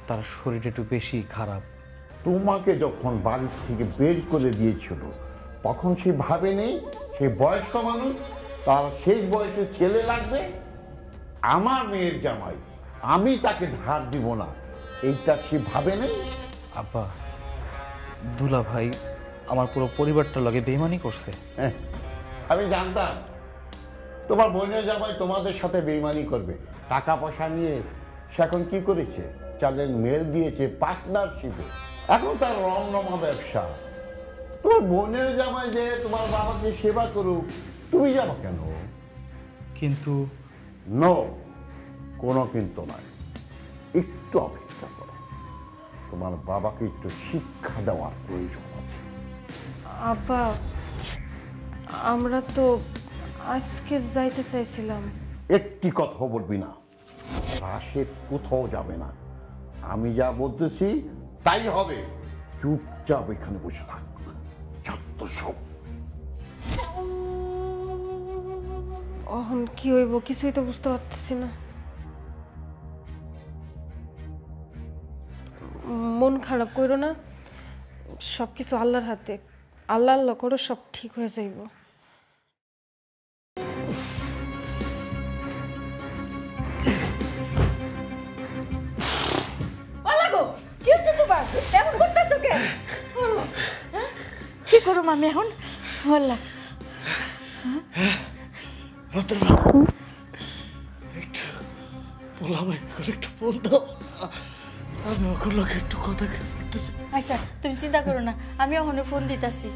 তার শরীর একটু বেশি খারাপ। তোমাকে যখন বাড়ি থেকে বের করে দিয়েছিল তখন সে ভাবেনি সে বয়স্ক মানুষ, তার শেষ বয়সে ছেলে লাগবে। আমার মেয়ের জামাই, আমি তাকে ধার দিব না, এইটা সে ভাবেনি। আব্বা, দুলা ভাই আমার পুরো পরিবারটার লগে বেইমানি করছে। হ্যাঁ, আমি জানতাম তোমার বোনের জামাই তোমাদের সাথে বেইমানি করবে। টাকা পয়সা নিয়ে সে এখন কি করেছে? চালের মেল দিয়েছে পার্টনারশিপে, এখন তার রমরমা ব্যবসা। তোমার বোনের জামাই যে তোমার বাবাকে সেবা করুক, তুমি যাবো কেন? কিন্তু নো, কোনো কিন্তু নয়, একটু অপেক্ষা করো, তোমার বাবাকে একটু শিক্ষা দেওয়ার প্রয়োজন আছে। আব্বা, আমরা তো আজকে যাইতে চাইছিলাম। একটি কথা বলবি না, রাশেদ কোথাও যাবে না, আমি যা বলতেছি তাই হবে, চুপচাপ এখানে বসে থাক। যত সব অহন কি হইব কিছুই তো বুঝতে পারতেছি না। মন খারাপ করো না, সব কিছু আল্লাহর হাতে, আল্লাহ আল্লাহ করো, সব ঠিক হয়ে যাইব। কি করুম আমি এখন? বললা একটু বললাম একটু ফোন দাও, আমি ওখান লোক একটু কথা বলতেছি। আচ্ছা তুমি চিন্তা করো না, আমি ওখানে ফোন দিতেছি।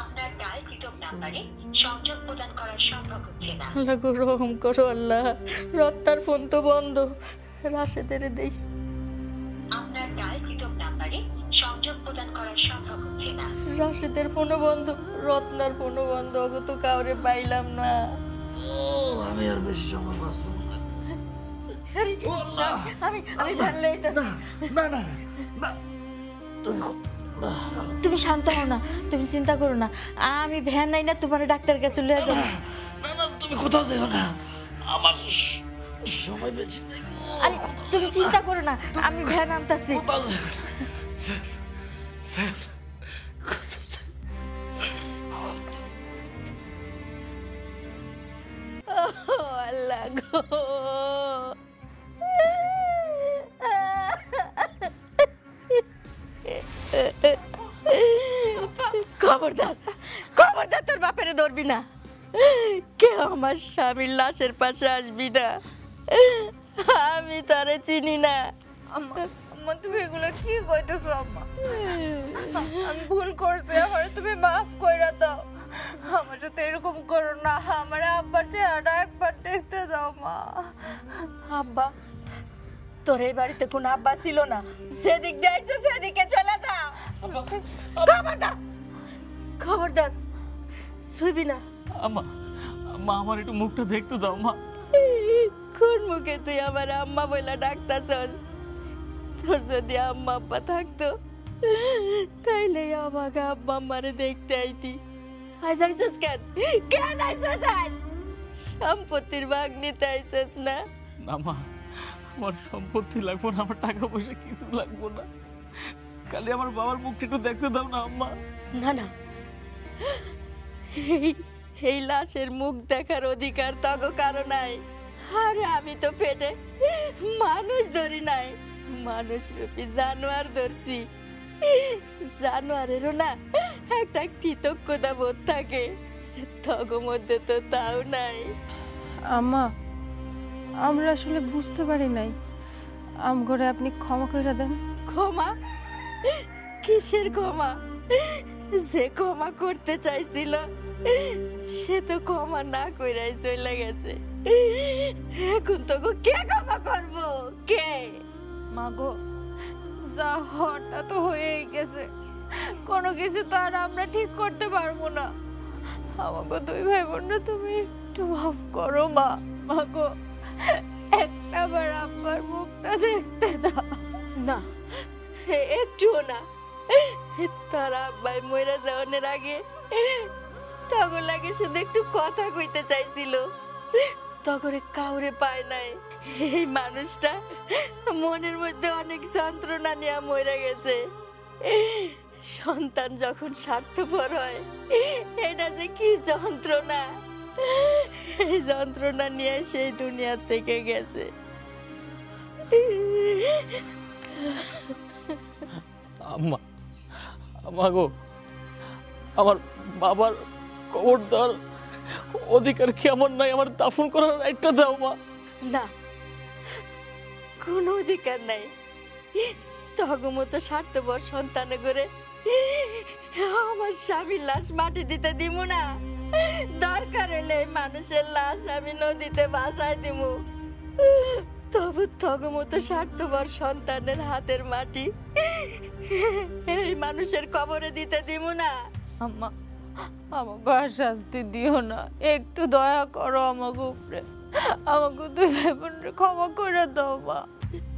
আপনার ডায়ালকৃত নাম্বারে সংযোগ প্রদান করা সম্ভব হচ্ছে না। আল্লাহ গো রহম করো আল্লাহ, রত্তার ফোন তো বন্ধ, রাশেদের দেই। আপনার ডায়ালকৃত নাম্বারে সংযোগ প্রদান করা সম্ভব হচ্ছে না। রাশেদের ফোনও বন্ধ, রত্নার ফোনও বন্ধ, ওগো তো কাউরে পাইলাম না। আমি আর বেশি সময় বাঁচবো না। আরে, আমি ভ্যান লইতাছি। না না না, তুমি শান্ত হও না, তুমি চিন্তা করো না, আমি ভ্যান নাই না তোমার ডাক্তার কাছে লয়ে যাবো। না না, তুমি কোথাও যেও না, আমার সময় বেশি নেই। আরে তুমি চিন্তা করো না, আমি ভ্যান আনতাছি। কোথাও যেও না। স্যার, কোথাও যেও না। ও আল্লাহ গো, খবরদার খবরদার, তোর বাপেরে ধরবি না, কেউ আমার স্বামীর লাশের পাশে আসবি না, আমি তারে চিনি না। আম্মা তুমি এগুলো কি কইতেছো আম্মা? আমি ভুল করছি, আমার তুমি মাফ কইরা দাও। আমার সাথে এরকম করো না, আমার আব্বার চেহারা একবার দেখতে দাও মা। আব্বা? তোর এই বাড়িতে কোন আব্বা ছিল না, সেদিক দিয়ে আইছো সেদিকে চলে যা। খবরদার খবরদার, শুইবি না। আম্মা, আম্মা আমার একটু মুখটা দেখতে দাও মা। কোন মুখে তুই আমার আম্মা বইলা ডাকতাছস? তোর যদি আম্মা আব্বা থাকতো তাইলে আমাকে আব্বা আম্মারে দেখতে আইতি। আইস আইসস কেন? কেন আইসস আজ? সম্পত্তির ভাগ নিতে আইসস না? না মা, আমার সম্পত্তি লাগবো না, আমার টাকা পয়সা কিছু লাগবো না, খালি আমার বাবার মুখটা একটু দেখতে দাও না আম্মা। না না, এই লাশের মুখ দেখার অধিকার তগো কারো নাই। আরে আমি তো পেটে মানুষ ধরি নাই, মানুষ রূপী জানোয়ার ধরছি। জানোয়ারেরও না একটা কৃতজ্ঞতা বোধ থাকে, তগো মধ্যে তো তাও নাই। আম্মা, আমরা আসলে বুঝতে পারি নাই, আমগরে আপনি ক্ষমা কইরা দেন। ক্ষমা? কিসের ক্ষমা? যে ক্ষমা করতে চাইছিল সে তো ক্ষমা না কইরাই চলে গেছে, এখন তো কে ক্ষমা করব? কে? মাগো, যা হঠাৎ হয়েই গেছে, কোনো কিছু তো আর আমরা ঠিক করতে পারবো না। আমাকে দুই ভাই বোনরা তুমি একটু মাফ করো মা। মাগো, একটাবার আব্বার মুখটা দেখতে দাও না, একটুও না। তারা আব্বাই মইরা যাওয়ার আগে তখন লাগে শুধু একটু কথা কইতে চাইছিল, তখন কাউরে পায় নাই। এই মানুষটা মনের মধ্যে অনেক যন্ত্রণা নিয়ে মরে গেছে। সন্তান যখন স্বার্থপর হয়, এটা যে কি যন্ত্রণা, এই যন্ত্রণা নিয়ে সেই দুনিয়া থেকে গেছে। আম্মা, আম্মা গো, আমার বাবার কবর দেওয়ার অধিকার কি আমার নাই? আমার দাফন করার রাইটটা দাও মা। না, কোনো অধিকার নাই। তগমতো স্বার্থপর সন্তানে করে আমার স্বামীর লাশ মাটি দিতে দিব না। দরকার হলে মানুষের লাশ আমি নদীতে ভাসায় দিব, তবু তগমতো স্বার্থপর সন্তানের হাতের মাটি এই মানুষের কবরে দিতে দিব না। আম্মা, আমাকে আর শাস্তি দিও না, একটু দয়া করো আমাকে উপরে। আমাকে দুই ভাই বোনরা ক্ষমা করে দাও মা।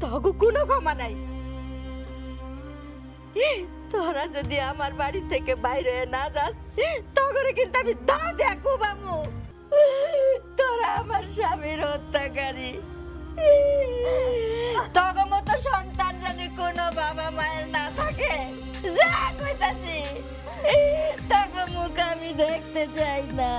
তগু কোনো ক্ষমা নাই। তোরা যদি আমার বাড়ি থেকে বাইরে না যাস, তগরে কিন্তু আমি দাও দেয়া কুবামু। তোরা আমার স্বামীর হত্যাকারী। তগ মতো সন্তান যদি কোনো বাবা মায়ের না থাকে, যা কইতাছি, তগ মুখ আমি দেখতে চাই না।